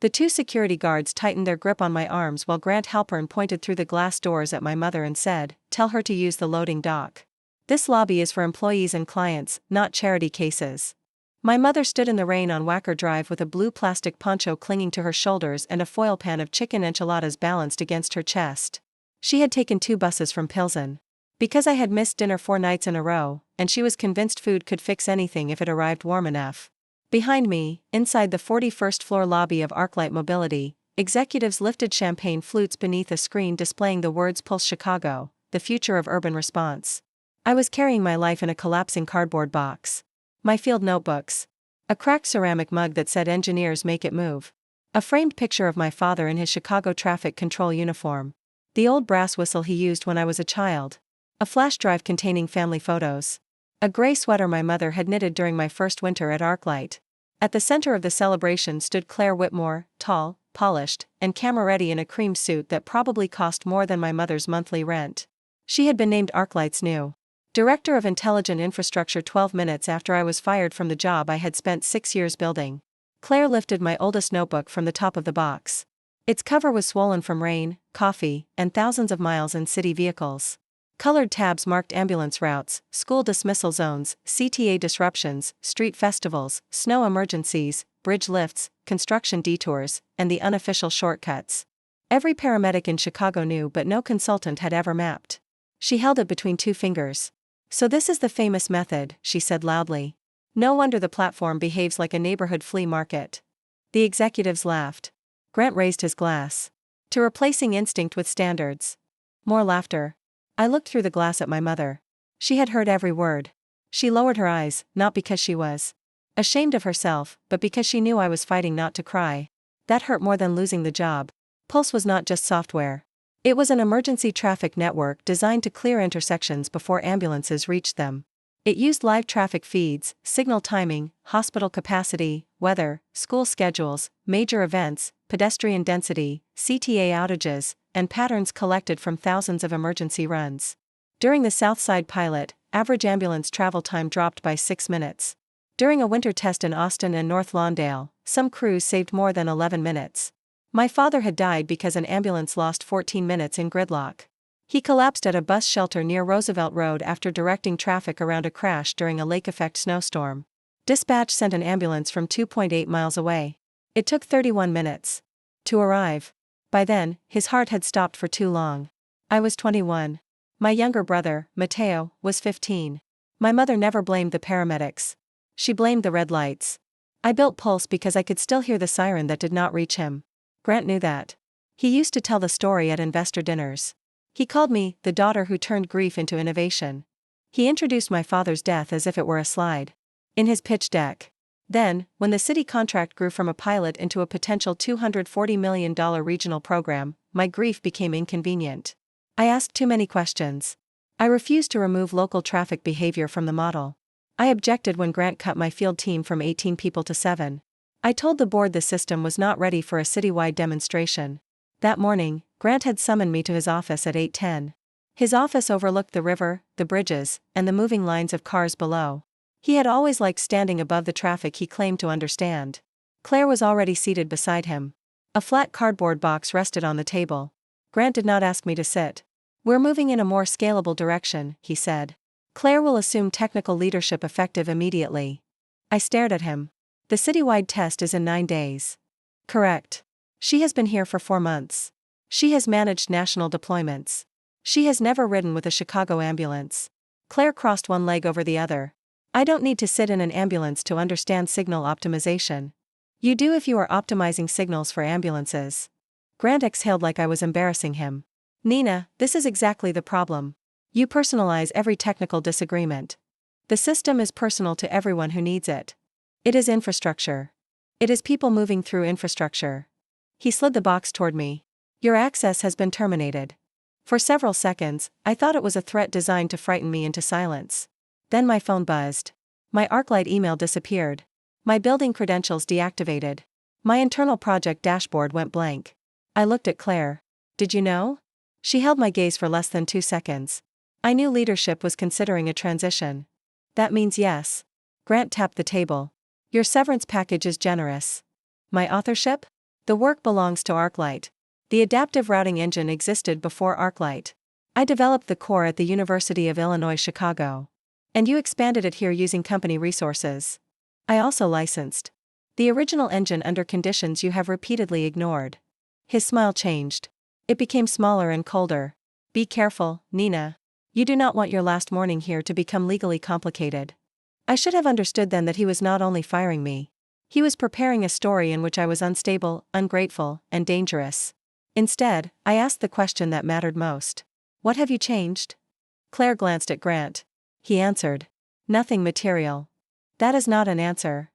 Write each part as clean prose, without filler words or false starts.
The two security guards tightened their grip on my arms while Grant Halpern pointed through the glass doors at my mother and said, "Tell her to use the loading dock. This lobby is for employees and clients, not charity cases." My mother stood in the rain on Wacker Drive with a blue plastic poncho clinging to her shoulders and a foil pan of chicken enchiladas balanced against her chest. She had taken 2 buses from Pilsen. Because I had missed dinner 4 nights in a row, and she was convinced food could fix anything if it arrived warm enough. Behind me, inside the 41st floor lobby of ArcLight Mobility, executives lifted champagne flutes beneath a screen displaying the words Pulse Chicago, the future of urban response. I was carrying my life in a collapsing cardboard box. My field notebooks. A cracked ceramic mug that said "Engineers make it move." A framed picture of my father in his Chicago traffic control uniform. The old brass whistle he used when I was a child. A flash drive containing family photos. A gray sweater my mother had knitted during my first winter at ArcLight. At the center of the celebration stood Claire Whitmore, tall, polished, and camera-ready in a cream suit that probably cost more than my mother's monthly rent. She had been named ArcLight's new Director of Intelligent Infrastructure 12 minutes after I was fired from the job I had spent 6 years building. Claire lifted my oldest notebook from the top of the box. Its cover was swollen from rain, coffee, and thousands of miles in city vehicles. Colored tabs marked ambulance routes, school dismissal zones, CTA disruptions, street festivals, snow emergencies, bridge lifts, construction detours, and the unofficial shortcuts. Every paramedic in Chicago knew, but no consultant had ever mapped. She held it between 2 fingers. "So this is the famous method," she said loudly. "No wonder the platform behaves like a neighborhood flea market." The executives laughed. Grant raised his glass. "To replacing instinct with standards." More laughter. I looked through the glass at my mother. She had heard every word. She lowered her eyes, not because she was ashamed of herself, but because she knew I was fighting not to cry. That hurt more than losing the job. Pulse was not just software. It was an emergency traffic network designed to clear intersections before ambulances reached them. It used live traffic feeds, signal timing, hospital capacity, weather, school schedules, major events, pedestrian density, CTA outages, and patterns collected from thousands of emergency runs. During the Southside pilot, average ambulance travel time dropped by 6 minutes. During a winter test in Austin and North Lawndale, some crews saved more than 11 minutes. My father had died because an ambulance lost 14 minutes in gridlock. He collapsed at a bus shelter near Roosevelt Road after directing traffic around a crash during a lake-effect snowstorm. Dispatch sent an ambulance from 2.8 miles away. It took 31 minutes to arrive. By then, his heart had stopped for too long. I was 21. My younger brother, Matteo, was 15. My mother never blamed the paramedics. She blamed the red lights. I built Pulse because I could still hear the siren that did not reach him. Grant knew that. He used to tell the story at investor dinners. He called me the daughter who turned grief into innovation. He introduced my father's death as if it were a slide in his pitch deck. Then, when the city contract grew from a pilot into a potential $240 million regional program, my grief became inconvenient. I asked too many questions. I refused to remove local traffic behavior from the model. I objected when Grant cut my field team from 18 people to 7. I told the board the system was not ready for a citywide demonstration. That morning, Grant had summoned me to his office at 8:10. His office overlooked the river, the bridges, and the moving lines of cars below. He had always liked standing above the traffic he claimed to understand. Claire was already seated beside him. A flat cardboard box rested on the table. Grant did not ask me to sit. "We're moving in a more scalable direction," he said. "Claire will assume technical leadership effective immediately." I stared at him. "The citywide test is in 9 days. Correct. She has been here for 4 months. She has managed national deployments. She has never ridden with a Chicago ambulance." Claire crossed one leg over the other. "I don't need to sit in an ambulance to understand signal optimization." "You do if you are optimizing signals for ambulances." Grant exhaled like I was embarrassing him. "Nina, this is exactly the problem. You personalize every technical disagreement. The system is personal to everyone who needs it. It is infrastructure. It is people moving through infrastructure." He slid the box toward me. "Your access has been terminated." For several seconds, I thought it was a threat designed to frighten me into silence. Then my phone buzzed. My ArcLight email disappeared. My building credentials deactivated. My internal project dashboard went blank. I looked at Claire. "Did you know?" She held my gaze for less than 2 seconds. I knew leadership was considering a transition. "That means yes." Grant tapped the table. "Your severance package is generous." "My authorship?" The work belongs to ArcLight. The adaptive routing engine existed before ArcLight. I developed the core at the University of Illinois Chicago. And you expanded it here using company resources. I also licensed the original engine under conditions you have repeatedly ignored. His smile changed. It became smaller and colder. Be careful, Nina. You do not want your last morning here to become legally complicated. I should have understood then that he was not only firing me. He was preparing a story in which I was unstable, ungrateful, and dangerous. Instead, I asked the question that mattered most. What have you changed? Claire glanced at Grant. He answered. Nothing material. That is not an answer.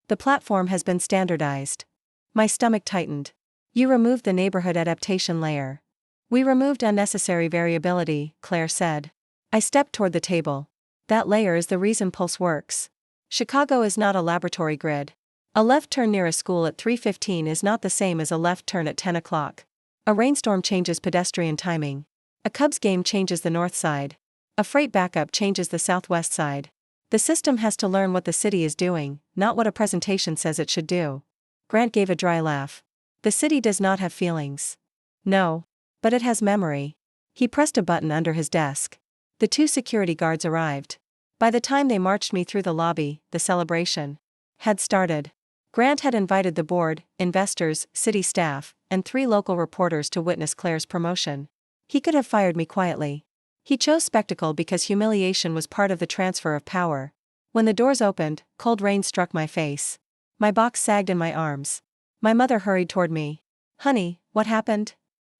The platform has been standardized. My stomach tightened. You removed the neighborhood adaptation layer. We removed unnecessary variability, Claire said. I stepped toward the table. That layer is the reason Pulse works. Chicago is not a laboratory grid. A left turn near a school at 3:15 is not the same as a left turn at 10 o'clock. A rainstorm changes pedestrian timing. A Cubs game changes the north side. A freight backup changes the southwest side. The system has to learn what the city is doing, not what a presentation says it should do. Grant gave a dry laugh. The city does not have feelings. No. But it has memory. He pressed a button under his desk. The 2 security guards arrived. By the time they marched me through the lobby, the celebration had started. Grant had invited the board, investors, city staff, and 3 local reporters to witness Claire's promotion. He could have fired me quietly. He chose spectacle because humiliation was part of the transfer of power. When the doors opened, cold rain struck my face. My box sagged in my arms. My mother hurried toward me. Honey, what happened?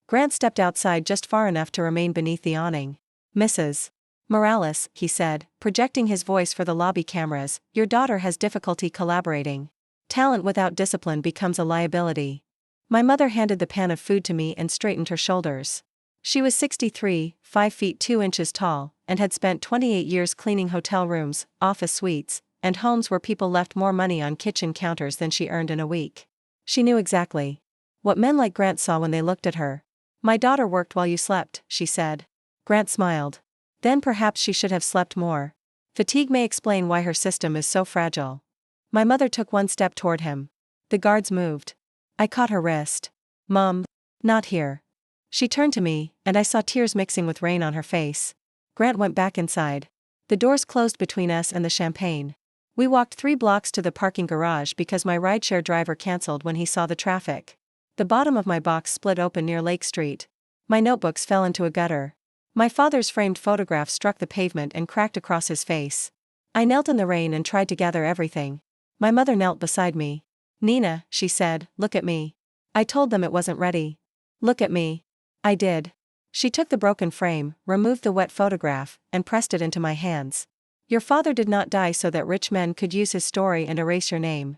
Grant stepped outside just far enough to remain beneath the awning. Mrs. Morales, he said, projecting his voice for the lobby cameras, your daughter has difficulty collaborating. Talent without discipline becomes a liability. My mother handed the pan of food to me and straightened her shoulders. She was 63, 5 feet 2 inches tall, and had spent 28 years cleaning hotel rooms, office suites, and homes where people left more money on kitchen counters than she earned in a week. She knew exactly what men like Grant saw when they looked at her. My daughter worked while you slept, she said. Grant smiled. Then perhaps she should have slept more. Fatigue may explain why her system is so fragile. My mother took 1 step toward him. The guards moved. I caught her wrist. Mom. Not here. She turned to me, and I saw tears mixing with rain on her face. Grant went back inside. The doors closed between us and the champagne. We walked 3 blocks to the parking garage because my rideshare driver canceled when he saw the traffic. The bottom of my box split open near Lake Street. My notebooks fell into a gutter. My father's framed photograph struck the pavement and cracked across his face. I knelt in the rain and tried to gather everything. My mother knelt beside me. Nina, she said, look at me. I told them it wasn't ready. Look at me. I did. She took the broken frame, removed the wet photograph, and pressed it into my hands. Your father did not die so that rich men could use his story and erase your name.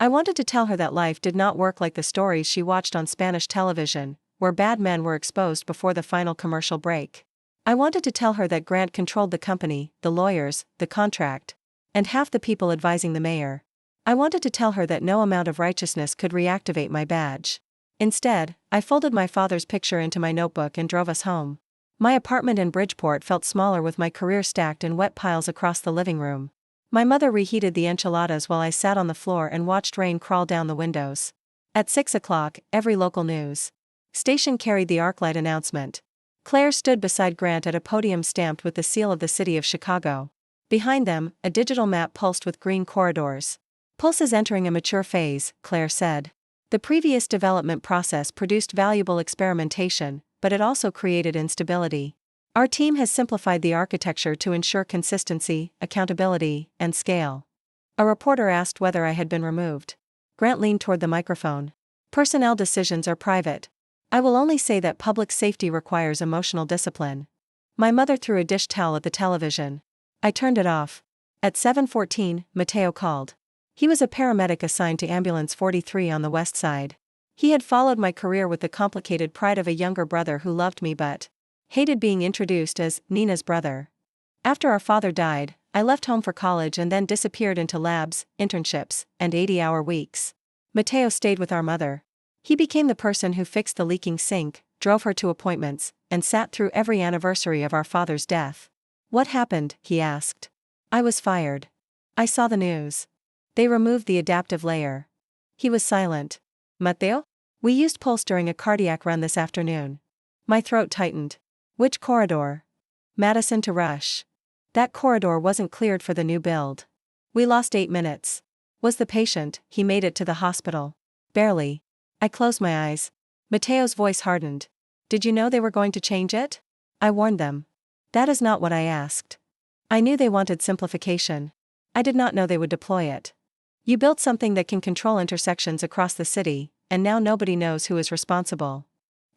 I wanted to tell her that life did not work like the stories she watched on Spanish television, where bad men were exposed before the final commercial break. I wanted to tell her that Grant controlled the company, the lawyers, the contract, and half the people advising the mayor. I wanted to tell her that no amount of righteousness could reactivate my badge. Instead, I folded my father's picture into my notebook and drove us home. My apartment in Bridgeport felt smaller with my career stacked in wet piles across the living room. My mother reheated the enchiladas while I sat on the floor and watched rain crawl down the windows. At 6 o'clock, every local news station carried the ArcLight announcement. Claire stood beside Grant at a podium stamped with the seal of the city of Chicago. Behind them, a digital map pulsed with green corridors. Pulse is entering a mature phase, Claire said. The previous development process produced valuable experimentation, but it also created instability. Our team has simplified the architecture to ensure consistency, accountability, and scale. A reporter asked whether I had been removed. Grant leaned toward the microphone. Personnel decisions are private. I will only say that public safety requires emotional discipline. My mother threw a dish towel at the television. I turned it off. At 7:14, Mateo called. He was a paramedic assigned to Ambulance 43 on the west side. He had followed my career with the complicated pride of a younger brother who loved me but hated being introduced as Nina's brother. After our father died, I left home for college and then disappeared into labs, internships, and 80-hour weeks. Mateo stayed with our mother. He became the person who fixed the leaking sink, drove her to appointments, and sat through every anniversary of our father's death. What happened? He asked. I was fired. I saw the news. They removed the adaptive layer. He was silent. Mateo? We used Pulse during a cardiac run this afternoon. My throat tightened. Which corridor? Madison to Rush. That corridor wasn't cleared for the new build. We lost 8 minutes. Was the patient, he made it to the hospital? Barely. I closed my eyes. Mateo's voice hardened. Did you know they were going to change it? I warned them. That is not what I asked. I knew they wanted simplification. I did not know they would deploy it. You built something that can control intersections across the city, and now nobody knows who is responsible.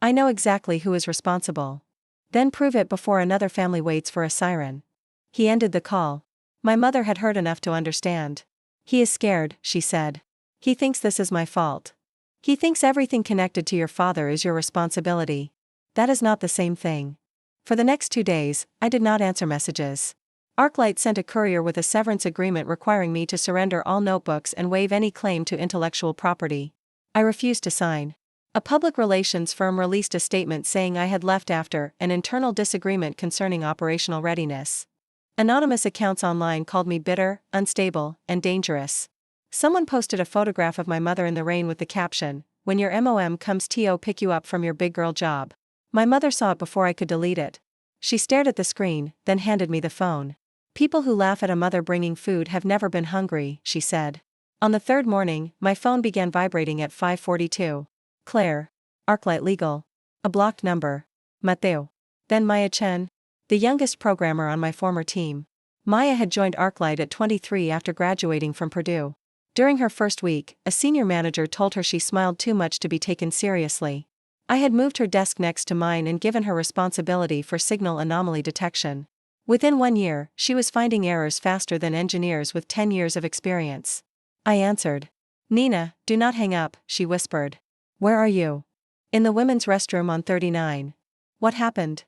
I know exactly who is responsible. Then prove it before another family waits for a siren. He ended the call. My mother had heard enough to understand. He is scared, she said. He thinks this is my fault. He thinks everything connected to your father is your responsibility. That is not the same thing. For the next 2 days, I did not answer messages. ArcLight sent a courier with a severance agreement requiring me to surrender all notebooks and waive any claim to intellectual property. I refused to sign. A public relations firm released a statement saying I had left after an internal disagreement concerning operational readiness. Anonymous accounts online called me bitter, unstable, and dangerous. Someone posted a photograph of my mother in the rain with the caption, "When your MOM comes to pick you up from your big girl job." My mother saw it before I could delete it. She stared at the screen, then handed me the phone. People who laugh at a mother bringing food have never been hungry, she said. On the third morning, my phone began vibrating at 5:42. Claire. ArcLight Legal. A blocked number. Mateo. Then Maya Chen. The youngest programmer on my former team. Maya had joined ArcLight at 23 after graduating from Purdue. During her first week, a senior manager told her she smiled too much to be taken seriously. I had moved her desk next to mine and given her responsibility for signal anomaly detection. Within 1 year, she was finding errors faster than engineers with 10 years of experience. I answered. Nina, do not hang up, she whispered. Where are you? In the women's restroom on 39. What happened?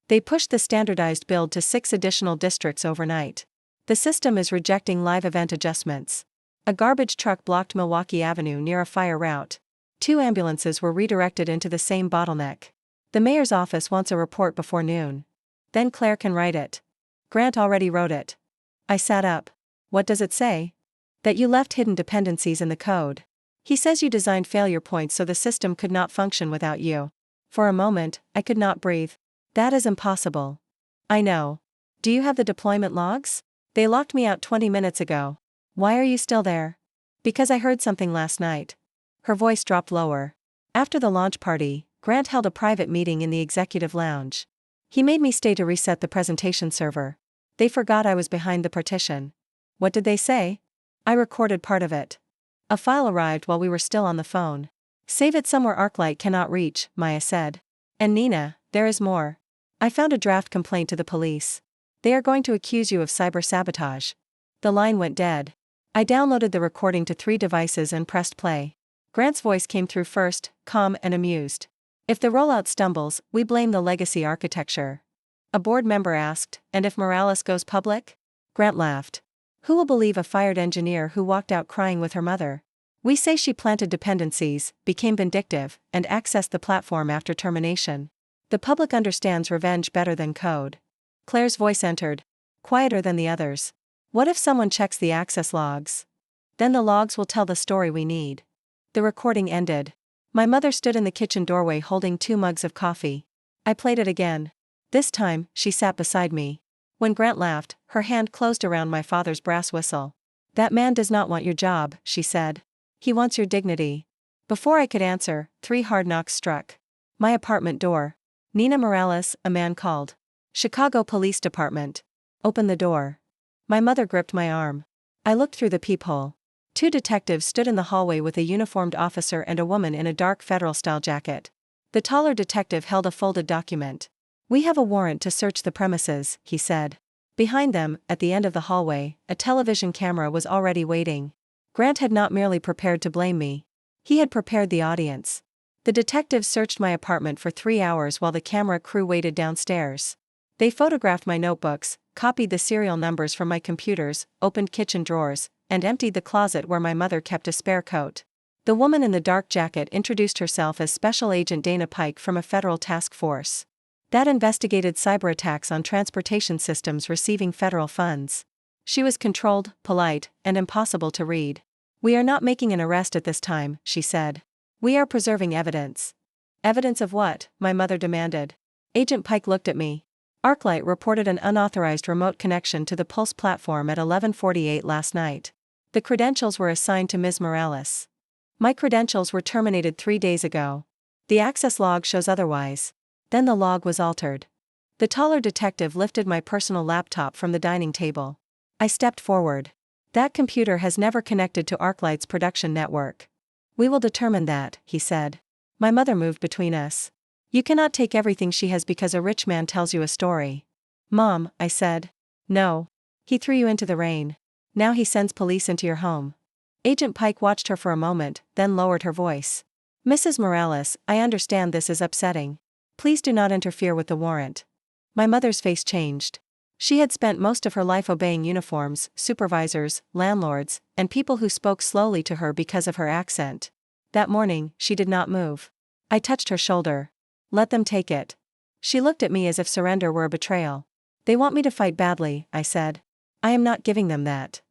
They pushed the standardized build to 6 additional districts overnight. The system is rejecting live event adjustments. A garbage truck blocked Milwaukee Avenue near a fire route. 2 ambulances were redirected into the same bottleneck. The mayor's office wants a report before noon. Then Claire can write it. Grant already wrote it. I sat up. What does it say? That you left hidden dependencies in the code. He says you designed failure points so the system could not function without you. For a moment, I could not breathe. That is impossible. I know. Do you have the deployment logs? They locked me out 20 minutes ago. Why are you still there? Because I heard something last night. Her voice dropped lower. After the launch party, Grant held a private meeting in the executive lounge. He made me stay to reset the presentation server. They forgot I was behind the partition. What did they say? I recorded part of it. A file arrived while we were still on the phone. Save it somewhere ArcLight cannot reach, Maya said. And Nina, there is more. I found a draft complaint to the police. They are going to accuse you of cyber-sabotage. The line went dead. I downloaded the recording to 3 devices and pressed play. Grant's voice came through first, calm and amused. If the rollout stumbles, we blame the legacy architecture. A board member asked, and if Morales goes public? Grant laughed. Who will believe a fired engineer who walked out crying with her mother? We say she planted dependencies, became vindictive, and accessed the platform after termination. The public understands revenge better than code. Claire's voice entered, quieter than the others. What if someone checks the access logs? Then the logs will tell the story we need. The recording ended. My mother stood in the kitchen doorway holding 2 mugs of coffee. I played it again. This time, she sat beside me. When Grant laughed, her hand closed around my father's brass whistle. That man does not want your job, she said. He wants your dignity. Before I could answer, 3 hard knocks struck. My apartment door. Nina Morales, a man called. Chicago Police Department. Open the door. My mother gripped my arm. I looked through the peephole. 2 detectives stood in the hallway with a uniformed officer and a woman in a dark federal-style jacket. The taller detective held a folded document. We have a warrant to search the premises, he said. Behind them, at the end of the hallway, a television camera was already waiting. Grant had not merely prepared to blame me. He had prepared the audience. The detectives searched my apartment for 3 hours while the camera crew waited downstairs. They photographed my notebooks, copied the serial numbers from my computers, opened kitchen drawers, and emptied the closet where my mother kept a spare coat. The woman in the dark jacket introduced herself as Special Agent Dana Pike from a federal task force that investigated cyber attacks on transportation systems receiving federal funds. She was controlled, polite, and impossible to read. We are not making an arrest at this time, she said. We are preserving evidence. Evidence of what? My mother demanded. Agent Pike looked at me. ArcLight reported an unauthorized remote connection to the Pulse platform at 11:48 last night. The credentials were assigned to Ms. Morales. My credentials were terminated 3 days ago. The access log shows otherwise. Then the log was altered. The taller detective lifted my personal laptop from the dining table. I stepped forward. That computer has never connected to ArcLight's production network. We will determine that, he said. My mother moved between us. You cannot take everything she has because a rich man tells you a story. Mom, I said. No. He threw you into the rain. Now he sends police into your home. Agent Pike watched her for a moment, then lowered her voice. Mrs. Morales, I understand this is upsetting. Please do not interfere with the warrant. My mother's face changed. She had spent most of her life obeying uniforms, supervisors, landlords, and people who spoke slowly to her because of her accent. That morning, she did not move. I touched her shoulder. Let them take it. She looked at me as if surrender were a betrayal. They want me to fight badly, I said. I am not giving them that.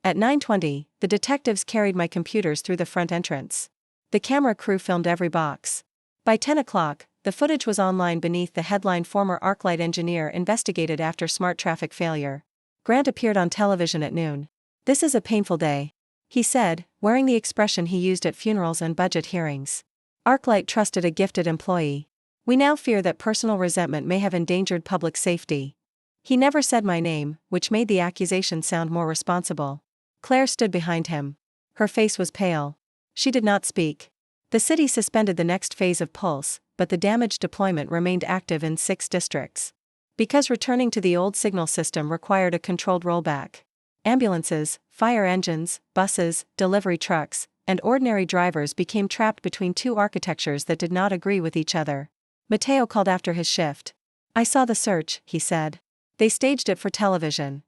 At 9:20, the detectives carried my computers through the front entrance. The camera crew filmed every box. By 10 o'clock, the footage was online beneath the headline "Former ArcLight engineer investigated after smart traffic failure." Grant appeared on television at noon. This is a painful day, he said, wearing the expression he used at funerals and budget hearings. ArcLight trusted a gifted employee. We now fear that personal resentment may have endangered public safety. He never said my name, which made the accusation sound more responsible. Claire stood behind him. Her face was pale. She did not speak. The city suspended the next phase of Pulse, but the damaged deployment remained active in 6 districts. Because returning to the old signal system required a controlled rollback. Ambulances, fire engines, buses, delivery trucks, and ordinary drivers became trapped between 2 architectures that did not agree with each other. Mateo called after his shift. I saw the search, he said. They staged it for television.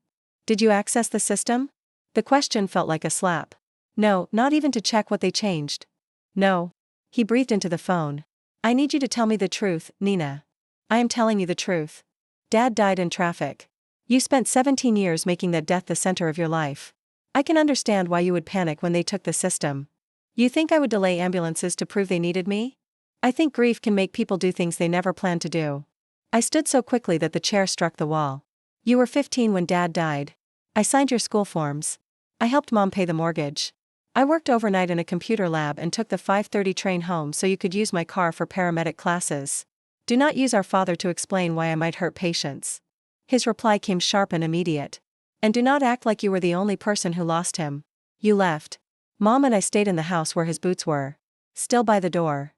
Did you access the system? The question felt like a slap. No, not even to check what they changed. No. He breathed into the phone. I need you to tell me the truth, Nina. I am telling you the truth. Dad died in traffic. You spent 17 years making that death the center of your life. I can understand why you would panic when they took the system. You think I would delay ambulances to prove they needed me? I think grief can make people do things they never planned to do. I stood so quickly that the chair struck the wall. You were 15 when Dad died. I signed your school forms. I helped Mom pay the mortgage. I worked overnight in a computer lab and took the 5:30 train home so you could use my car for paramedic classes. Do not use our father to explain why I might hurt patients. His reply came sharp and immediate. And do not act like you were the only person who lost him. You left. Mom and I stayed in the house where his boots were. Still by the door.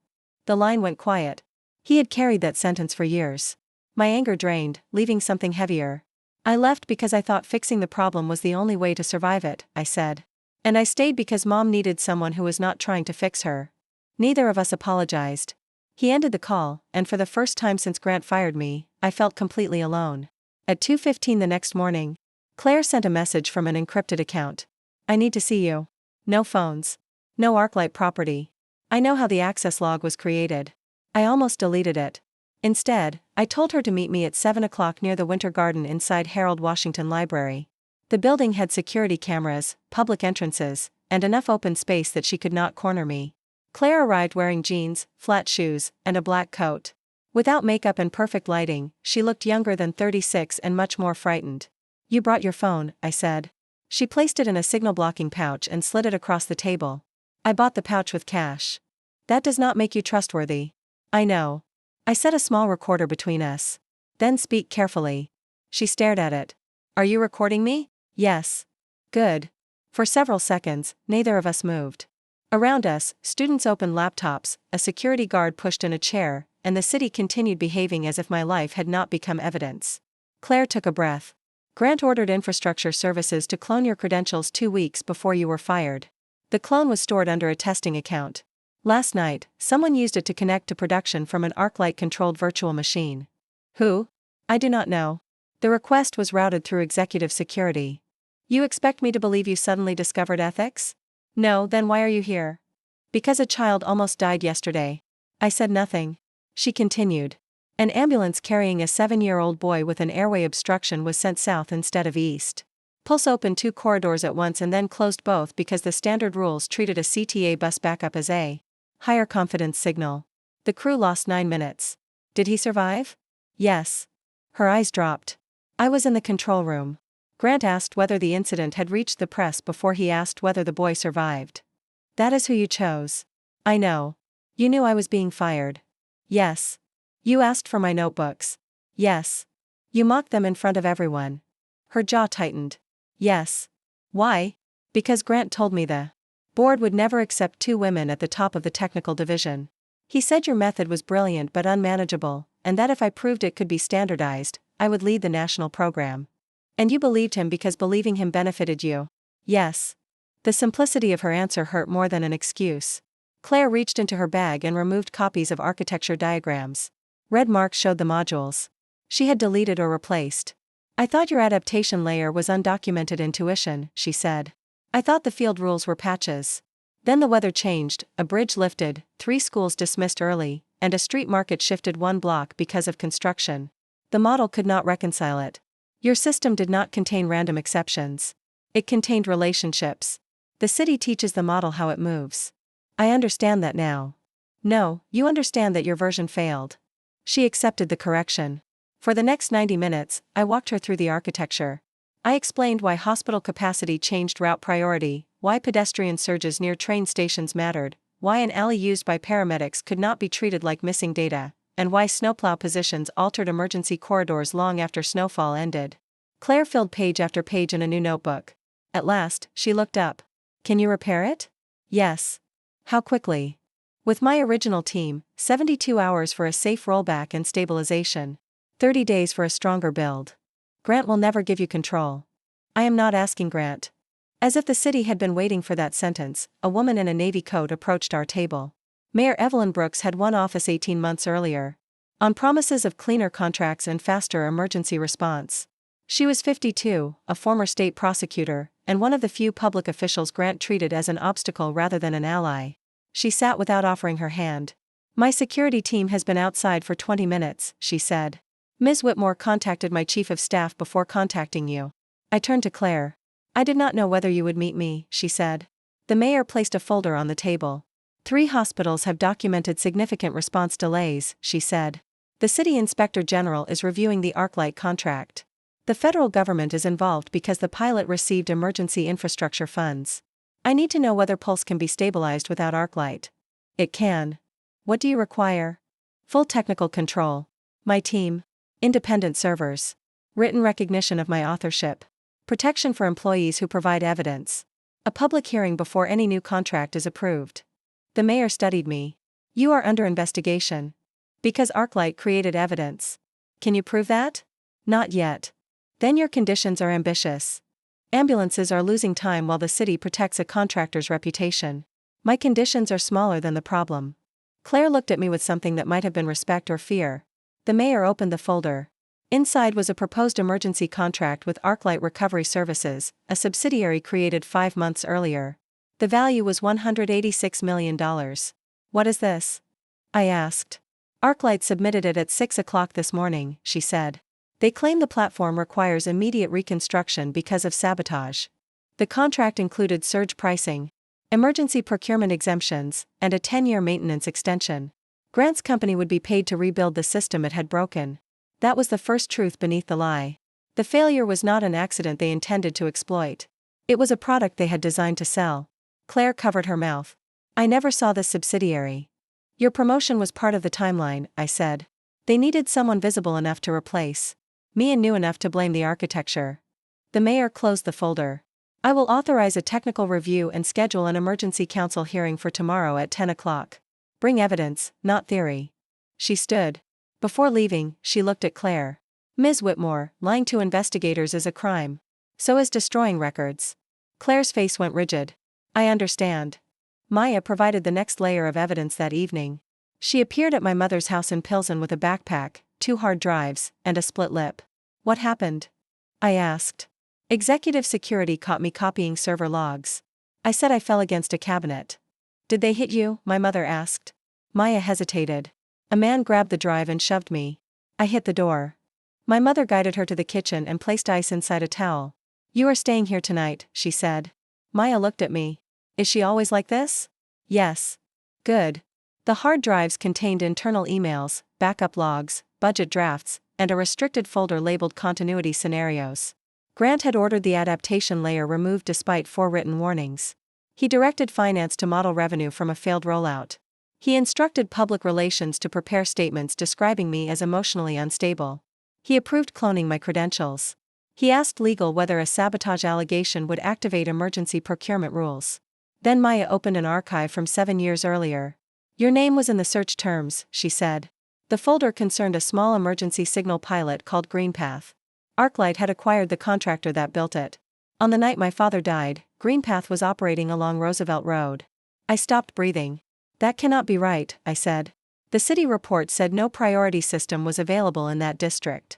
The line went quiet. He had carried that sentence for years. My anger drained, leaving something heavier. I left because I thought fixing the problem was the only way to survive it, I said. And I stayed because Mom needed someone who was not trying to fix her. Neither of us apologized. He ended the call, and for the first time since Grant fired me, I felt completely alone. At 2:15 the next morning, Claire sent a message from an encrypted account. I need to see you. No phones. No ArcLight property. I know how the access log was created. I almost deleted it. Instead, I told her to meet me at 7 o'clock near the Winter Garden inside Harold Washington Library. The building had security cameras, public entrances, and enough open space that she could not corner me. Claire arrived wearing jeans, flat shoes, and a black coat. Without makeup and perfect lighting, she looked younger than 36 and much more frightened. You brought your phone, I said. She placed it in a signal-blocking pouch and slid it across the table. I bought the pouch with cash. That does not make you trustworthy. I know. I set a small recorder between us. Then speak carefully. She stared at it. Are you recording me? Yes. Good. For several seconds, neither of us moved. Around us, students opened laptops, a security guard pushed in a chair, and the city continued behaving as if my life had not become evidence. Claire took a breath. Grant ordered infrastructure services to clone your credentials 2 weeks before you were fired. The clone was stored under a testing account. Last night, someone used it to connect to production from an ArcLight-controlled virtual machine. Who? I do not know. The request was routed through executive security. You expect me to believe you suddenly discovered ethics? No, then why are you here? Because a child almost died yesterday. I said nothing. She continued. An ambulance carrying a 7-year-old boy with an airway obstruction was sent south instead of east. Pulse opened 2 corridors at once and then closed both because the standard rules treated a CTA bus backup as a Higher confidence signal. The crew lost 9 minutes. Did he survive? Yes. Her eyes dropped. I was in the control room. Grant asked whether the incident had reached the press before he asked whether the boy survived. That is who you chose. I know. You knew I was being fired. Yes. You asked for my notebooks. Yes. You mocked them in front of everyone. Her jaw tightened. Yes. Why? Because Grant told me the board would never accept 2 women at the top of the technical division. He said your method was brilliant but unmanageable, and that if I proved it could be standardized, I would lead the national program. And you believed him because believing him benefited you. Yes. The simplicity of her answer hurt more than an excuse. Claire reached into her bag and removed copies of architecture diagrams. Red marks showed the modules she had deleted or replaced. I thought your adaptation layer was undocumented intuition, she said. I thought the field rules were patches. Then the weather changed, a bridge lifted, 3 schools dismissed early, and a street market shifted 1 block because of construction. The model could not reconcile it. Your system did not contain random exceptions. It contained relationships. The city teaches the model how it moves. I understand that now. No, you understand that your version failed. She accepted the correction. For the next 90 minutes, I walked her through the architecture. I explained why hospital capacity changed route priority, why pedestrian surges near train stations mattered, why an alley used by paramedics could not be treated like missing data, and why snowplow positions altered emergency corridors long after snowfall ended. Claire filled page after page in a new notebook. At last, she looked up. Can you repair it? Yes. How quickly? With my original team, 72 hours for a safe rollback and stabilization. 30 days for a stronger build. Grant will never give you control. I am not asking Grant. As if the city had been waiting for that sentence, a woman in a navy coat approached our table. Mayor Evelyn Brooks had won office 18 months earlier. On promises of cleaner contracts and faster emergency response. She was 52, a former state prosecutor, and one of the few public officials Grant treated as an obstacle rather than an ally. She sat without offering her hand. My security team has been outside for 20 minutes, she said. Ms. Whitmore contacted my chief of staff before contacting you. I turned to Claire. I did not know whether you would meet me, she said. The mayor placed a folder on the table. 3 hospitals have documented significant response delays, she said. The city inspector general is reviewing the ArcLight contract. The federal government is involved because the pilot received emergency infrastructure funds. I need to know whether Pulse can be stabilized without ArcLight. It can. What do you require? Full technical control. My team. Independent servers. Written recognition of my authorship. Protection for employees who provide evidence. A public hearing before any new contract is approved. The mayor studied me. You are under investigation. Because ArcLight created evidence. Can you prove that? Not yet. Then your conditions are ambitious. Ambulances are losing time while the city protects a contractor's reputation. My conditions are smaller than the problem. Claire looked at me with something that might have been respect or fear. The mayor opened the folder. Inside was a proposed emergency contract with ArcLight Recovery Services, a subsidiary created 5 months earlier. The value was $186 million. What is this? I asked. ArcLight submitted it at 6 o'clock this morning, she said. They claim the platform requires immediate reconstruction because of sabotage. The contract included surge pricing, emergency procurement exemptions, and a 10-year maintenance extension. Grant's company would be paid to rebuild the system it had broken. That was the first truth beneath the lie. The failure was not an accident they intended to exploit. It was a product they had designed to sell. Claire covered her mouth. I never saw this subsidiary. Your promotion was part of the timeline, I said. They needed someone visible enough to replace me and new enough to blame the architecture. The mayor closed the folder. I will authorize a technical review and schedule an emergency council hearing for tomorrow at 10 o'clock. Bring evidence, not theory. She stood. Before leaving, she looked at Claire. Ms. Whitmore, lying to investigators is a crime. So is destroying records. Claire's face went rigid. I understand. Maya provided the next layer of evidence that evening. She appeared at my mother's house in Pilsen with a backpack, 2 hard drives, and a split lip. What happened? I asked. Executive security caught me copying server logs. I said I fell against a cabinet. Did they hit you? My mother asked. Maya hesitated. A man grabbed the drive and shoved me. I hit the door. My mother guided her to the kitchen and placed ice inside a towel. You are staying here tonight, she said. Maya looked at me. Is she always like this? Yes. Good. The hard drives contained internal emails, backup logs, budget drafts, and a restricted folder labeled continuity scenarios. Grant had ordered the adaptation layer removed despite 4 written warnings. He directed finance to model revenue from a failed rollout. He instructed public relations to prepare statements describing me as emotionally unstable. He approved cloning my credentials. He asked legal whether a sabotage allegation would activate emergency procurement rules. Then Maya opened an archive from 7 years earlier. Your name was in the search terms, she said. The folder concerned a small emergency signal pilot called GreenPath. ArcLight had acquired the contractor that built it. On the night my father died, GreenPath was operating along Roosevelt Road. I stopped breathing. That cannot be right, I said. The city report said no priority system was available in that district.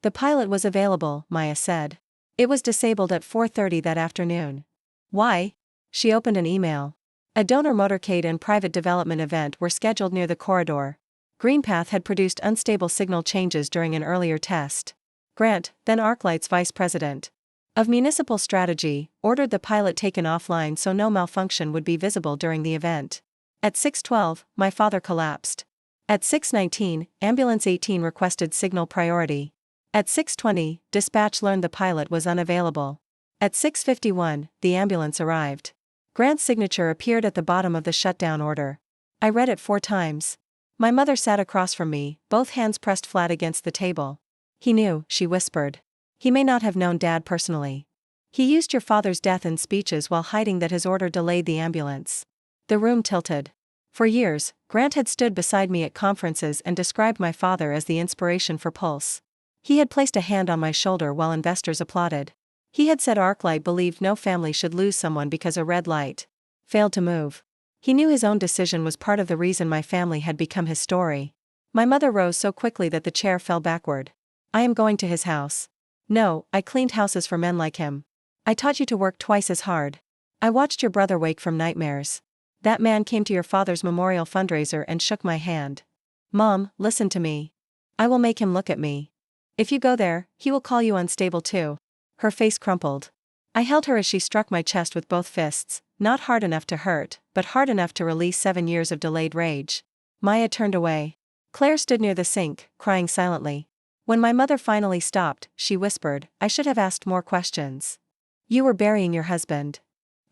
The pilot was available, Maya said. It was disabled at 4:30 that afternoon. Why? She opened an email. A donor motorcade and private development event were scheduled near the corridor. GreenPath had produced unstable signal changes during an earlier test. Grant, then ArcLight's vice president of municipal strategy, ordered the pilot taken offline so no malfunction would be visible during the event. At 6:12, my father collapsed. At 6:19, Ambulance 18 requested signal priority. At 6:20, dispatch learned the pilot was unavailable. At 6:51, the ambulance arrived. Grant's signature appeared at the bottom of the shutdown order. I read it 4 times. My mother sat across from me, both hands pressed flat against the table. He knew, she whispered. He may not have known Dad personally. He used your father's death in speeches while hiding that his order delayed the ambulance. The room tilted. For years, Grant had stood beside me at conferences and described my father as the inspiration for Pulse. He had placed a hand on my shoulder while investors applauded. He had said ArcLight believed no family should lose someone because a red light failed to move. He knew his own decision was part of the reason my family had become his story. My mother rose so quickly that the chair fell backward. I am going to his house. No, I cleaned houses for men like him. I taught you to work twice as hard. I watched your brother wake from nightmares. That man came to your father's memorial fundraiser and shook my hand. Mom, listen to me. I will make him look at me. If you go there, he will call you unstable too. Her face crumpled. I held her as she struck my chest with both fists, not hard enough to hurt, but hard enough to release 7 years of delayed rage. Maya turned away. Claire stood near the sink, crying silently. When my mother finally stopped, she whispered, I should have asked more questions. You were burying your husband.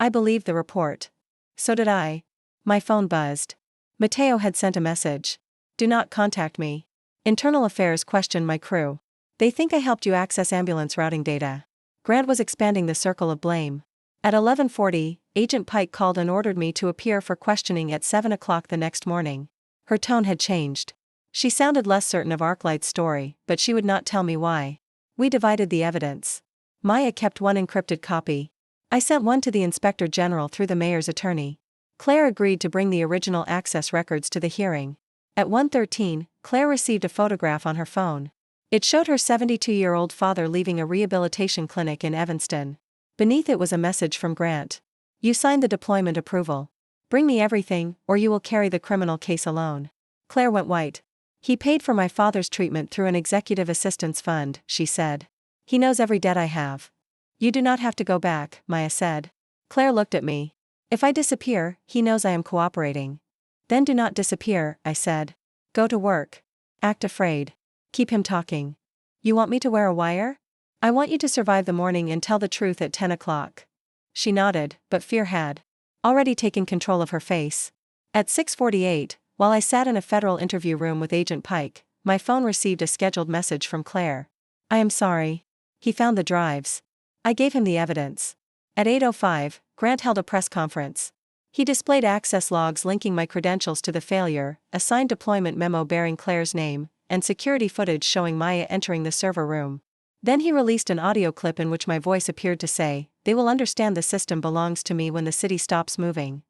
I believed the report. So did I. My phone buzzed. Mateo had sent a message. Do not contact me. Internal Affairs questioned my crew. They think I helped you access ambulance routing data. Grant was expanding the circle of blame. At 11:40, Agent Pike called and ordered me to appear for questioning at 7 o'clock the next morning. Her tone had changed. She sounded less certain of ArcLight's story, but she would not tell me why. We divided the evidence. Maya kept one encrypted copy. I sent one to the Inspector General through the mayor's attorney. Claire agreed to bring the original access records to the hearing. At 1:13, Claire received a photograph on her phone. It showed her 72-year-old father leaving a rehabilitation clinic in Evanston. Beneath it was a message from Grant. You signed the deployment approval. Bring me everything, or you will carry the criminal case alone. Claire went white. He paid for my father's treatment through an executive assistance fund, she said. He knows every debt I have. You do not have to go back, Maya said. Claire looked at me. If I disappear, he knows I am cooperating. Then do not disappear, I said. Go to work. Act afraid. Keep him talking. You want me to wear a wire? I want you to survive the morning and tell the truth at 10 o'clock. She nodded, but fear had already taken control of her face. At 6:48, while I sat in a federal interview room with Agent Pike, my phone received a scheduled message from Claire. I am sorry. He found the drives. I gave him the evidence. At 8:05, Grant held a press conference. He displayed access logs linking my credentials to the failure, a signed deployment memo bearing Claire's name, and security footage showing Maya entering the server room. Then he released an audio clip in which my voice appeared to say, "They will understand the system belongs to me when the city stops moving."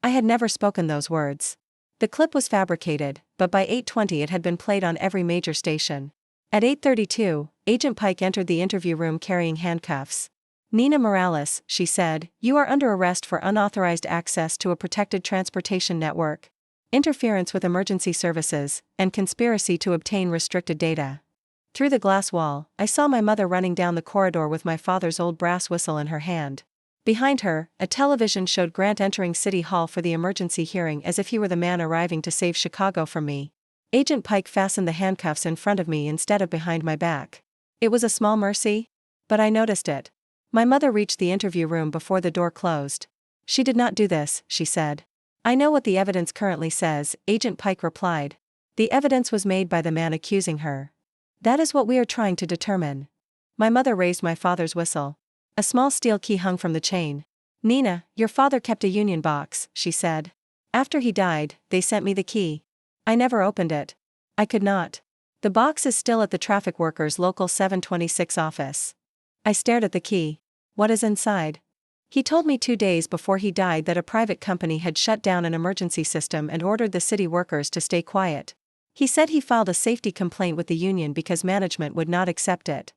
I had never spoken those words. The clip was fabricated, but by 8:20 it had been played on every major station. At 8:32, Agent Pike entered the interview room carrying handcuffs. Nina Morales, she said, you are under arrest for unauthorized access to a protected transportation network, interference with emergency services, and conspiracy to obtain restricted data. Through the glass wall, I saw my mother running down the corridor with my father's old brass whistle in her hand. Behind her, a television showed Grant entering City Hall for the emergency hearing as if he were the man arriving to save Chicago from me. Agent Pike fastened the handcuffs in front of me instead of behind my back. It was a small mercy, but I noticed it. My mother reached the interview room before the door closed. She did not do this, she said. I know what the evidence currently says, Agent Pike replied. The evidence was made by the man accusing her. That is what we are trying to determine. My mother raised my father's whistle. A small steel key hung from the chain. Nina, your father kept a union box, she said. After he died, they sent me the key. I never opened it. I could not. The box is still at the traffic workers' local 726 office. I stared at the key. What is inside? He told me 2 days before he died that a private company had shut down an emergency system and ordered the city workers to stay quiet. He said he filed a safety complaint with the union because management would not accept it.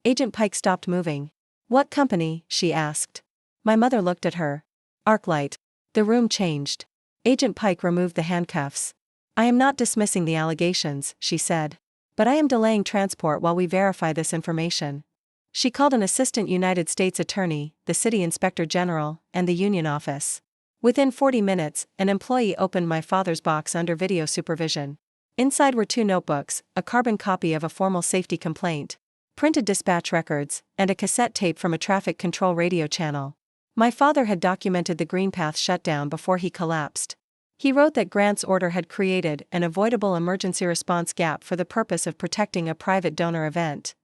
Agent Pike stopped moving. What company? She asked. My mother looked at her. ArcLight. The room changed. Agent Pike removed the handcuffs. I am not dismissing the allegations, she said. But I am delaying transport while we verify this information. She called an assistant United States attorney, the city inspector general, and the union office. Within 40 minutes, an employee opened my father's box under video supervision. Inside were 2 notebooks, a carbon copy of a formal safety complaint, printed dispatch records, and a cassette tape from a traffic control radio channel. My father had documented the Greenpath shutdown before he collapsed. He wrote that Grant's order had created an avoidable emergency response gap for the purpose of protecting a private donor event.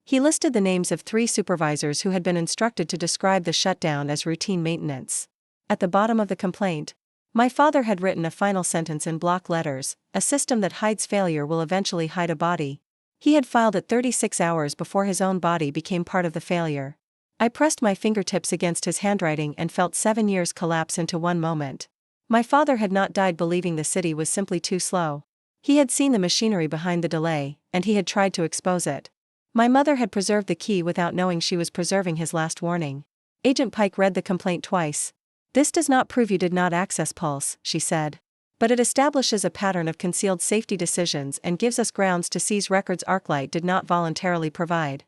He listed the names of 3 supervisors who had been instructed to describe the shutdown as routine maintenance. At the bottom of the complaint, my father had written a final sentence in block letters: a system that hides failure will eventually hide a body. He had filed it 36 hours before his own body became part of the failure. I pressed my fingertips against his handwriting and felt 7 years collapse into one moment. My father had not died believing the city was simply too slow. He had seen the machinery behind the delay, and he had tried to expose it. My mother had preserved the key without knowing she was preserving his last warning. Agent Pike read the complaint twice. This does not prove you did not access Pulse, she said. But it establishes a pattern of concealed safety decisions and gives us grounds to seize records ArcLight did not voluntarily provide.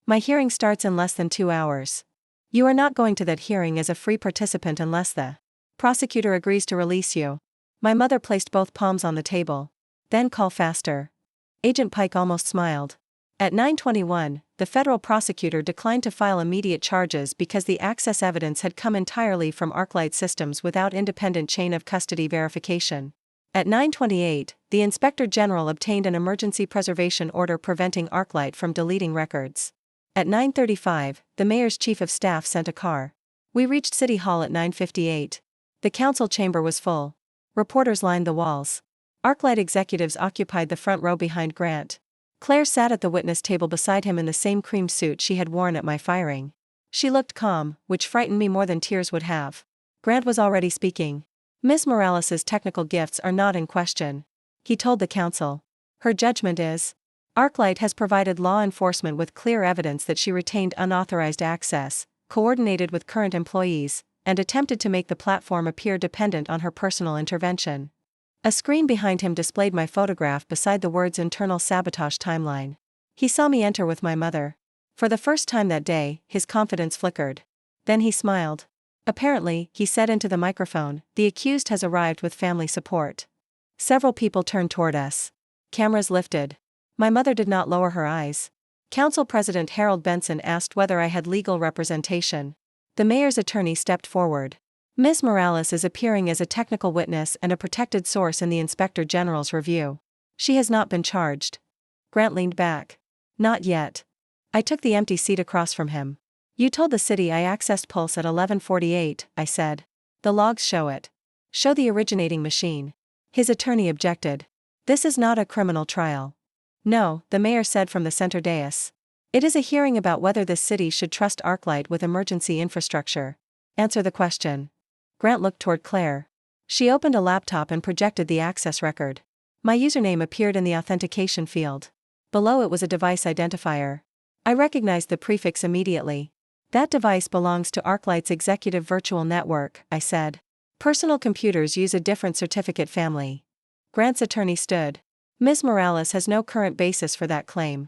My hearing starts in less than 2 hours. You are not going to that hearing as a free participant unless the prosecutor agrees to release you. My mother placed both palms on the table. Then call faster. Agent Pike almost smiled. At 9:21, the federal prosecutor declined to file immediate charges because the access evidence had come entirely from ArcLight systems without independent chain of custody verification. At 9:28, the Inspector General obtained an emergency preservation order preventing ArcLight from deleting records. At 9:35, the mayor's chief of staff sent a car. We reached City Hall at 9:58. The council chamber was full. Reporters lined the walls. ArcLight executives occupied the front row behind Grant. Claire sat at the witness table beside him in the same cream suit she had worn at my firing. She looked calm, which frightened me more than tears would have. Grant was already speaking. Ms. Morales's technical gifts are not in question, he told the council. Her judgment is, ArcLight has provided law enforcement with clear evidence that she retained unauthorized access, coordinated with current employees, and attempted to make the platform appear dependent on her personal intervention. A screen behind him displayed my photograph beside the words internal sabotage timeline. He saw me enter with my mother. For the first time that day, his confidence flickered. Then he smiled. Apparently, he said into the microphone, the accused has arrived with family support. Several people turned toward us. Cameras lifted. My mother did not lower her eyes. Council President Harold Benson asked whether I had legal representation. The mayor's attorney stepped forward. Ms. Morales is appearing as a technical witness and a protected source in the Inspector General's review. She has not been charged. Grant leaned back. Not yet. I took the empty seat across from him. You told the city I accessed Pulse at 11:48, I said. The logs show it. Show the originating machine. His attorney objected. This is not a criminal trial. No, the mayor said from the center dais. It is a hearing about whether this city should trust ArcLight with emergency infrastructure. Answer the question. Grant looked toward Claire. She opened a laptop and projected the access record. My username appeared in the authentication field. Below it was a device identifier. I recognized the prefix immediately. That device belongs to ArcLight's executive virtual network, I said. Personal computers use a different certificate family. Grant's attorney stood. Ms. Morales has no current basis for that claim.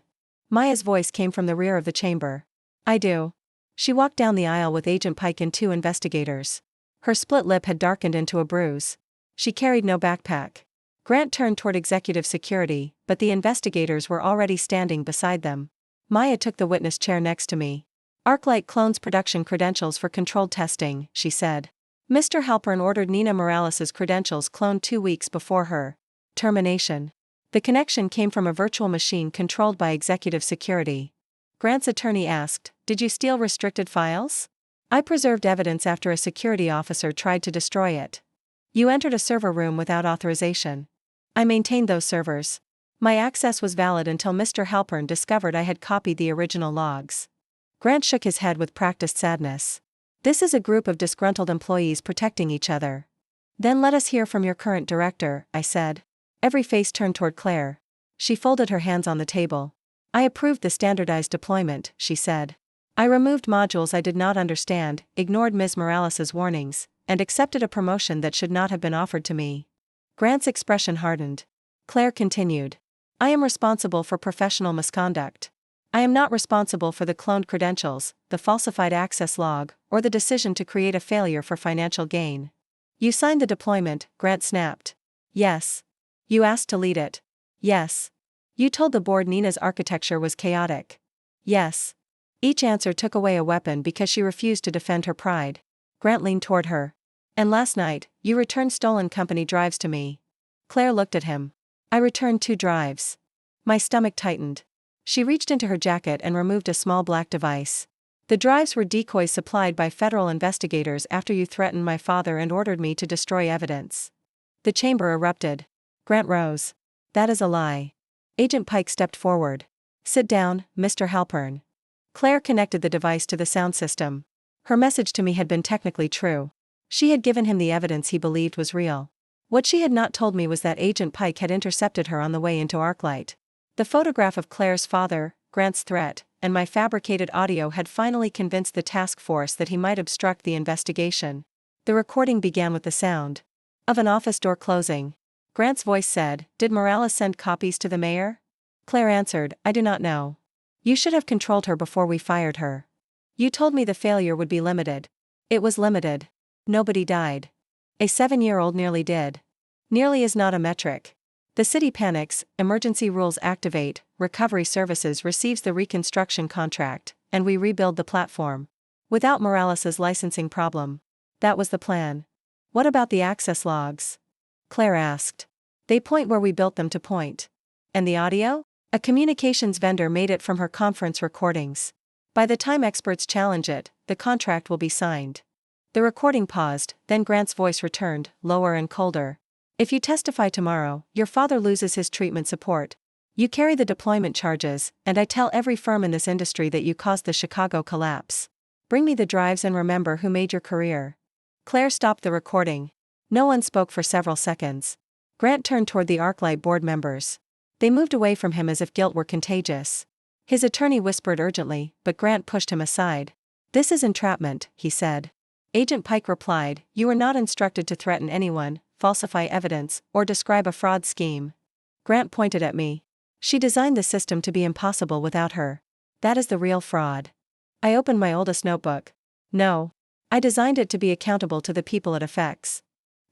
Maya's voice came from the rear of the chamber. I do. She walked down the aisle with Agent Pike and two investigators. Her split lip had darkened into a bruise. She carried no backpack. Grant turned toward executive security, but the investigators were already standing beside them. Maya took the witness chair next to me. ArcLight clones production credentials for controlled testing, she said. Mr. Halpern ordered Nina Morales' credentials cloned 2 weeks before her termination. The connection came from a virtual machine controlled by executive security. Grant's attorney asked, "Did you steal restricted files?" "I preserved evidence after a security officer tried to destroy it." "You entered a server room without authorization." "I maintained those servers. My access was valid until Mr. Halpern discovered I had copied the original logs." Grant shook his head with practiced sadness. "This is a group of disgruntled employees protecting each other." "Then let us hear from your current director," I said. Every face turned toward Claire. She folded her hands on the table. "I approved the standardized deployment," she said. "I removed modules I did not understand, ignored Ms. Morales' warnings, and accepted a promotion that should not have been offered to me." Grant's expression hardened. Claire continued. "I am responsible for professional misconduct. I am not responsible for the cloned credentials, the falsified access log, or the decision to create a failure for financial gain." "You signed the deployment," Grant snapped. "Yes." "You asked to lead it." "Yes." "You told the board Nina's architecture was chaotic." "Yes." Each answer took away a weapon because she refused to defend her pride. Grant leaned toward her. "And last night, you returned stolen company drives to me." Claire looked at him. "I returned 2 drives." My stomach tightened. She reached into her jacket and removed a small black device. "The drives were decoys supplied by federal investigators after you threatened my father and ordered me to destroy evidence." The chamber erupted. Grant rose. "That is a lie." Agent Pike stepped forward. "Sit down, Mr. Halpern." Claire connected the device to the sound system. Her message to me had been technically true. She had given him the evidence he believed was real. What she had not told me was that Agent Pike had intercepted her on the way into ArcLight. The photograph of Claire's father, Grant's threat, and my fabricated audio had finally convinced the task force that he might obstruct the investigation. The recording began with the sound of an office door closing. Grant's voice said, "Did Morales send copies to the mayor?" Claire answered, "I do not know. You should have controlled her before we fired her. You told me the failure would be limited." "It was limited. Nobody died." "A 7-year-old nearly did." Nearly is not a metric. The city panics, emergency rules activate, recovery services receives the reconstruction contract, and we rebuild the platform. Without Morales' licensing problem. That was the plan. "What about the access logs?" Claire asked. "They point where we built them to point." "And the audio?" "A communications vendor made it from her conference recordings. By the time experts challenge it, the contract will be signed." The recording paused, then Grant's voice returned, lower and colder. "If you testify tomorrow, your father loses his treatment support. You carry the deployment charges, and I tell every firm in this industry that you caused the Chicago collapse. Bring me the drives and remember who made your career." Claire stopped the recording. No one spoke for several seconds. Grant turned toward the ArcLight board members. They moved away from him as if guilt were contagious. His attorney whispered urgently, but Grant pushed him aside. "This is entrapment," he said. Agent Pike replied, "You were not instructed to threaten anyone, falsify evidence, or describe a fraud scheme." Grant pointed at me. "She designed the system to be impossible without her. That is the real fraud." I opened my oldest notebook. "No. I designed it to be accountable to the people it affects."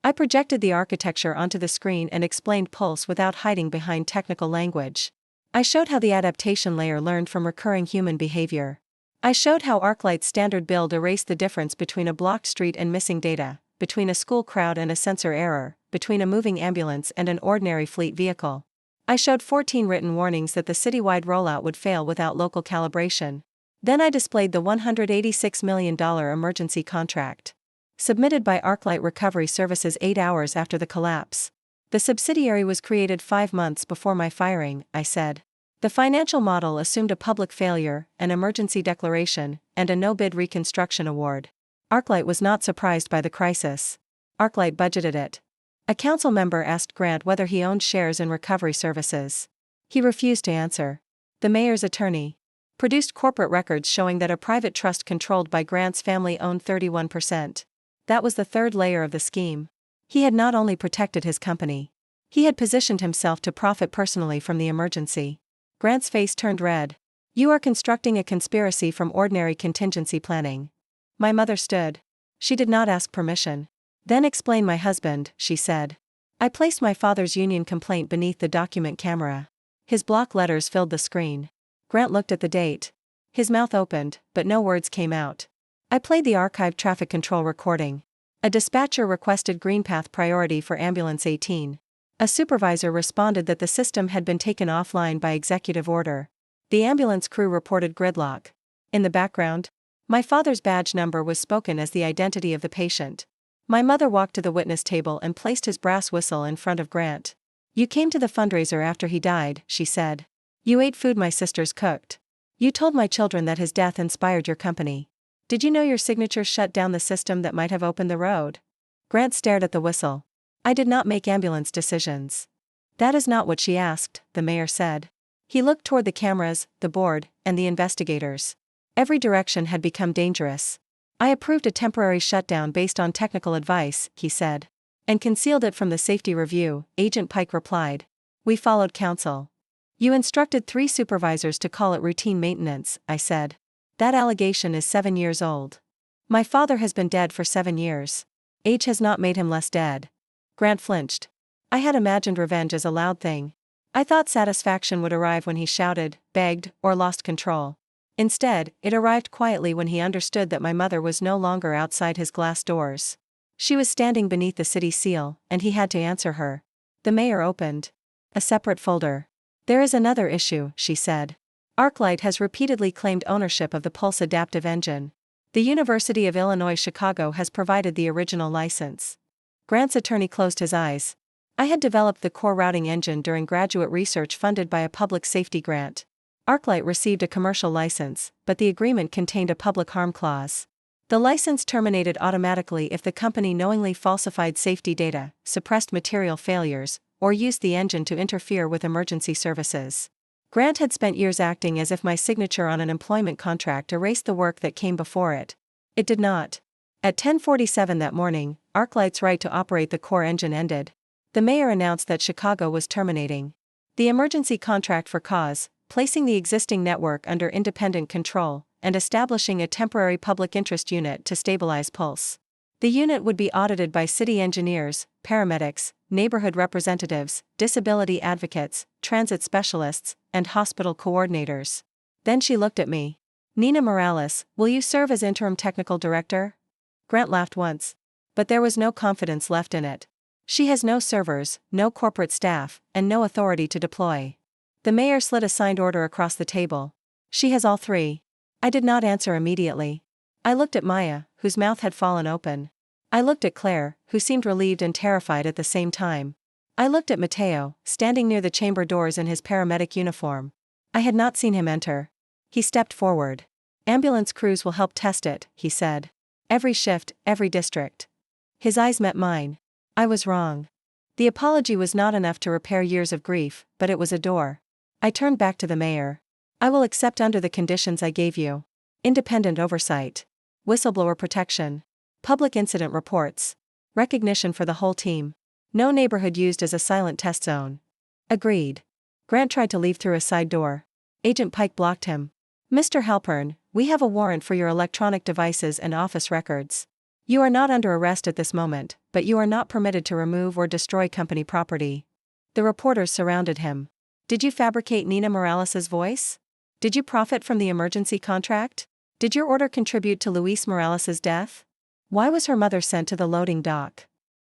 I projected the architecture onto the screen and explained Pulse without hiding behind technical language. I showed how the adaptation layer learned from recurring human behavior. I showed how ArcLight's standard build erased the difference between a blocked street and missing data, between a school crowd and a sensor error, between a moving ambulance and an ordinary fleet vehicle. I showed 14 written warnings that the citywide rollout would fail without local calibration. Then I displayed the $186 million emergency contract. Submitted by ArcLight Recovery Services 8 hours after the collapse. The subsidiary was created 5 months before my firing, I said. The financial model assumed a public failure, an emergency declaration, and a no-bid reconstruction award. ArcLight was not surprised by the crisis. ArcLight budgeted it. A council member asked Grant whether he owned shares in Recovery Services. He refused to answer. The mayor's attorney produced corporate records showing that a private trust controlled by Grant's family owned 31%. That was the third layer of the scheme. He had not only protected his company. He had positioned himself to profit personally from the emergency. Grant's face turned red. You are constructing a conspiracy from ordinary contingency planning. My mother stood. She did not ask permission. Then explain my husband, she said. I placed my father's union complaint beneath the document camera. His block letters filled the screen. Grant looked at the date. His mouth opened, but no words came out. I played the archived traffic control recording. A dispatcher requested Greenpath priority for Ambulance 18. A supervisor responded that the system had been taken offline by executive order. The ambulance crew reported gridlock. In the background, my father's badge number was spoken as the identity of the patient. My mother walked to the witness table and placed his brass whistle in front of Grant. You came to the fundraiser after he died, she said. You ate food my sisters cooked. You told my children that his death inspired your company. Did you know your signature shut down the system that might have opened the road? Grant stared at the whistle. I did not make ambulance decisions. That is not what she asked, the mayor said. He looked toward the cameras, the board, and the investigators. Every direction had become dangerous. I approved a temporary shutdown based on technical advice, he said. And concealed it from the safety review, Agent Pike replied. We followed counsel. You instructed 3 supervisors to call it routine maintenance, I said. That allegation is 7 years old. My father has been dead for 7 years. Age has not made him less dead. Grant flinched. I had imagined revenge as a loud thing. I thought satisfaction would arrive when he shouted, begged, or lost control. Instead, it arrived quietly when he understood that my mother was no longer outside his glass doors. She was standing beneath the city seal, and he had to answer her. The mayor opened a separate folder. There is another issue, she said. ArcLight has repeatedly claimed ownership of the Pulse Adaptive Engine. The University of Illinois Chicago has provided the original license. Grant's attorney closed his eyes. I had developed the core routing engine during graduate research funded by a public safety grant. ArcLight received a commercial license, but the agreement contained a public harm clause. The license terminated automatically if the company knowingly falsified safety data, suppressed material failures, or used the engine to interfere with emergency services. Grant had spent years acting as if my signature on an employment contract erased the work that came before it. It did not. At 10:47 that morning, ArcLight's right to operate the core engine ended. The mayor announced that Chicago was terminating the emergency contract for cause, placing the existing network under independent control, and establishing a temporary public interest unit to stabilize Pulse. The unit would be audited by city engineers, paramedics, neighborhood representatives, disability advocates, transit specialists, and hospital coordinators. Then she looked at me. Nina Morales, will you serve as interim technical director? Grant laughed once. But there was no confidence left in it. She has no servers, no corporate staff, and no authority to deploy. The mayor slid a signed order across the table. She has all 3. I did not answer immediately. I looked at Maya, whose mouth had fallen open. I looked at Claire, who seemed relieved and terrified at the same time. I looked at Mateo, standing near the chamber doors in his paramedic uniform. I had not seen him enter. He stepped forward. Ambulance crews will help test it, he said. Every shift, every district. His eyes met mine. I was wrong. The apology was not enough to repair years of grief, but it was a door. I turned back to the mayor. I will accept under the conditions I gave you. Independent oversight. Whistleblower protection. Public incident reports. Recognition for the whole team. No neighborhood used as a silent test zone. Agreed. Grant tried to leave through a side door. Agent Pike blocked him. Mr. Halpern, we have a warrant for your electronic devices and office records. You are not under arrest at this moment, but you are not permitted to remove or destroy company property. The reporters surrounded him. Did you fabricate Nina Morales' voice? Did you profit from the emergency contract? Did your order contribute to Luis Morales' death? Why was her mother sent to the loading dock?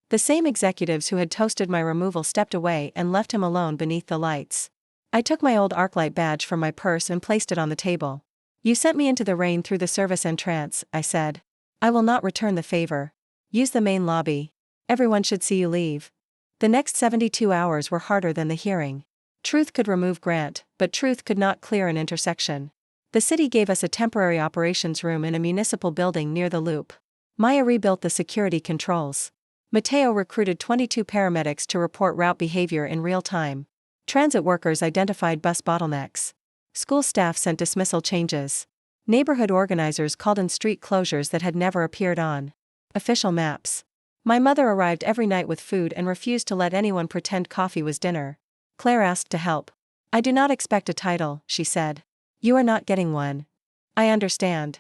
The same executives who had toasted my removal stepped away and left him alone beneath the lights. I took my old ArcLight badge from my purse and placed it on the table. You sent me into the rain through the service entrance, I said. I will not return the favor. Use the main lobby. Everyone should see you leave. The next 72 hours were harder than the hearing. Truth could remove Grant, but truth could not clear an intersection. The city gave us a temporary operations room in a municipal building near the loop. Maya rebuilt the security controls. Mateo recruited 22 paramedics to report route behavior in real time. Transit workers identified bus bottlenecks. School staff sent dismissal changes. Neighborhood organizers called in street closures that had never appeared on official maps. My mother arrived every night with food and refused to let anyone pretend coffee was dinner. Claire asked to help. I do not expect a title, she said. You are not getting one. I understand.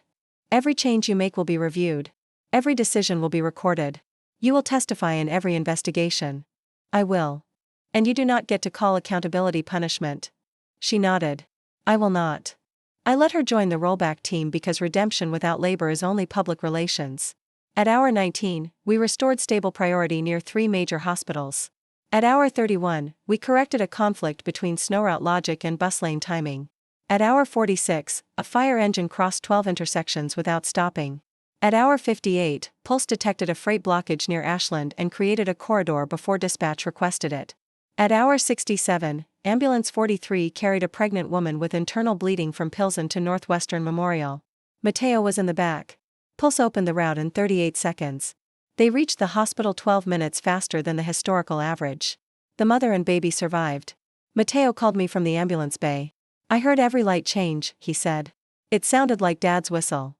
Every change you make will be reviewed. Every decision will be recorded. You will testify in every investigation. I will. And you do not get to call accountability punishment. She nodded. I will not. I let her join the rollback team because redemption without labor is only public relations. At hour 19, we restored stable priority near 3 major hospitals. At hour 31, we corrected a conflict between snow route logic and bus lane timing. At hour 46, a fire engine crossed 12 intersections without stopping. At hour 58, Pulse detected a freight blockage near Ashland and created a corridor before dispatch requested it. At hour 67, Ambulance 43 carried a pregnant woman with internal bleeding from Pilsen to Northwestern Memorial. Mateo was in the back. Pulse opened the route in 38 seconds. They reached the hospital 12 minutes faster than the historical average. The mother and baby survived. Mateo called me from the ambulance bay. I heard every light change, he said. It sounded like Dad's whistle.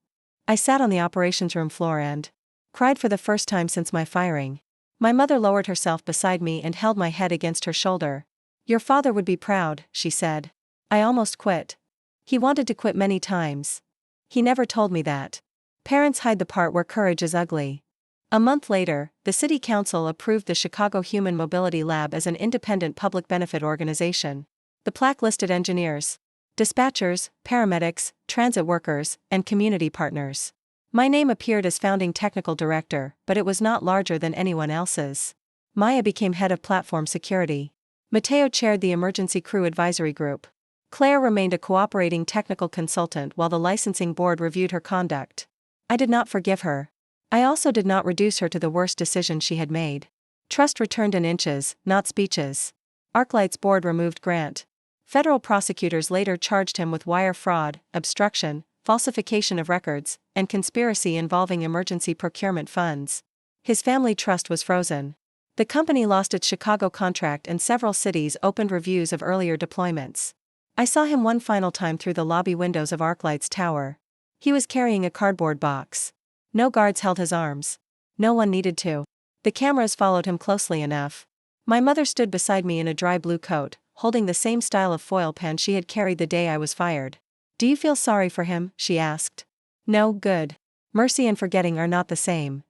I sat on the operations room floor and cried for the first time since my firing. My mother lowered herself beside me and held my head against her shoulder. Your father would be proud, she said. I almost quit. He wanted to quit many times. He never told me that. Parents hide the part where courage is ugly. A month later, the City Council approved the Chicago Human Mobility Lab as an independent public benefit organization. The plaque listed engineers, dispatchers, paramedics, transit workers, and community partners. My name appeared as founding technical director, but it was not larger than anyone else's. Maya became head of platform security. Mateo chaired the emergency crew advisory group. Claire remained a cooperating technical consultant while the licensing board reviewed her conduct. I did not forgive her. I also did not reduce her to the worst decision she had made. Trust returned in inches, not speeches. ArcLight's board removed Grant. Federal prosecutors later charged him with wire fraud, obstruction, falsification of records, and conspiracy involving emergency procurement funds. His family trust was frozen. The company lost its Chicago contract and several cities opened reviews of earlier deployments. I saw him one final time through the lobby windows of ArcLight's tower. He was carrying a cardboard box. No guards held his arms. No one needed to. The cameras followed him closely enough. My mother stood beside me in a dry blue coat, holding the same style of foil pen she had carried the day I was fired. Do you feel sorry for him? She asked. No, good. Mercy and forgetting are not the same.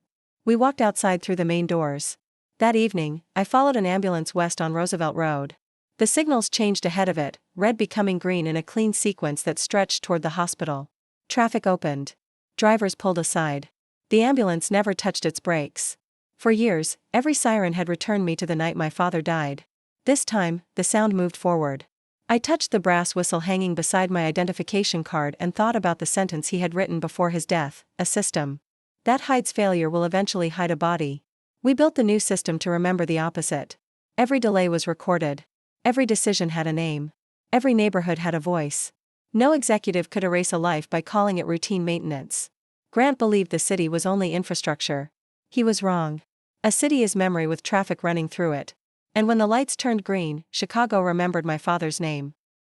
We walked outside through the main doors. That evening, I followed an ambulance west on Roosevelt Road. The signals changed ahead of it, red becoming green in a clean sequence that stretched toward the hospital. Traffic opened. Drivers pulled aside. The ambulance never touched its brakes. For years, every siren had returned me to the night my father died. This time, the sound moved forward. I touched the brass whistle hanging beside my identification card and thought about the sentence he had written before his death: a system that hides failure will eventually hide a body. We built the new system to remember the opposite. Every delay was recorded. Every decision had a name. Every neighborhood had a voice. No executive could erase a life by calling it routine maintenance. Grant believed the city was only infrastructure. He was wrong. A city is memory with traffic running through it. And when the lights turned green, Chicago remembered my father's name.